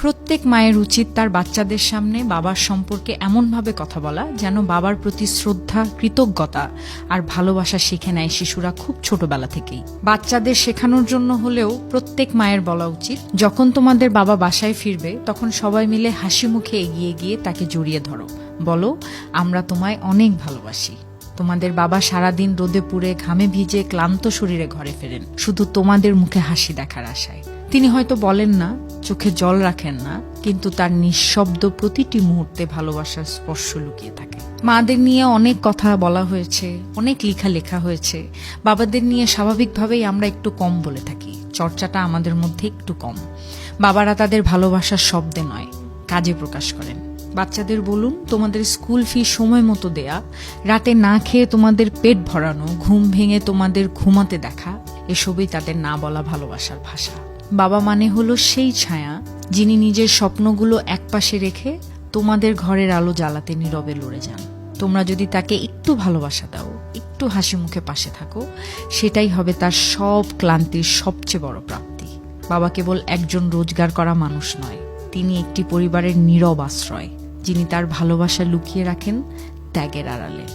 প্রত্যেক মায়ের উচিত তার বাচ্চাদের সামনে বাবার সম্পর্কে এমনভাবে কথা বলা যেন বাবার প্রতি শ্রদ্ধা, কৃতজ্ঞতা আর ভালোবাসা শিখে নেয় শিশুরা খুব ছোটবেলা থেকেই। বাচ্চাদের শেখানোর জন্য হলেও প্রত্যেক মায়ের বলা উচিত, যখন তোমাদের বাবা বাসায় ফিরবে তখন সবাই মিলে হাসি মুখে এগিয়ে গিয়ে তাকে জড়িয়ে ধরো, বলো আমরা তোমায় অনেক ভালোবাসি। তোমাদের বাবা সারাদিন রোদে পুড়ে ঘামে ভিজে ক্লান্ত শরীরে ঘরে ফেরেন শুধু তোমাদের মুখে হাসি দেখার আশায়। তিনি হয়তো বলেন না, চোখে জল রাখেন না, কিন্তু তার নিঃশব্দ প্রতিটি মুহূর্তে ভালোবাসার স্পর্শ লুকিয়ে থাকে। মাদের নিয়ে অনেক কথা বলা হয়েছে, অনেক লেখা হয়েছে। বাবাদের নিয়ে স্বাভাবিকভাবেই আমরা একটু কম বলে থাকি, চর্চাটা আমাদের মধ্যে একটু কম। বাবারা তাদের ভালোবাসার শব্দে নয়, কাজে প্রকাশ করেন। বাচ্চাদের বলুন, তোমাদের স্কুল ফি সময় মতো দেয়া, রাতে না খেয়ে তোমাদের পেট ভরানো, ঘুম ভেঙে তোমাদের ঘুমাতে দেখা, এসবই তাদের না বলা ভালোবাসার ভাষা। বাবা মানে হলো সেই ছায়া যিনি নিজের স্বপ্নগুলো একপাশে রেখে তোমাদের ঘরের আলো জ্বালাতে নীরবে লড়ে যান। তোমরা যদি তাকে একটু ভালোবাসা দাও, একটু হাসি মুখে পাশে থাকো, সেটাই হবে তার সব ক্লান্তির সবচেয়ে বড় প্রাপ্তি। বাবা কেবল একজন রোজগার করা মানুষ নয়, তিনি একটি পরিবারের নীরব আশ্রয়, যিনি তার ভালোবাসা লুকিয়ে রাখেন ত্যাগের আড়ালে।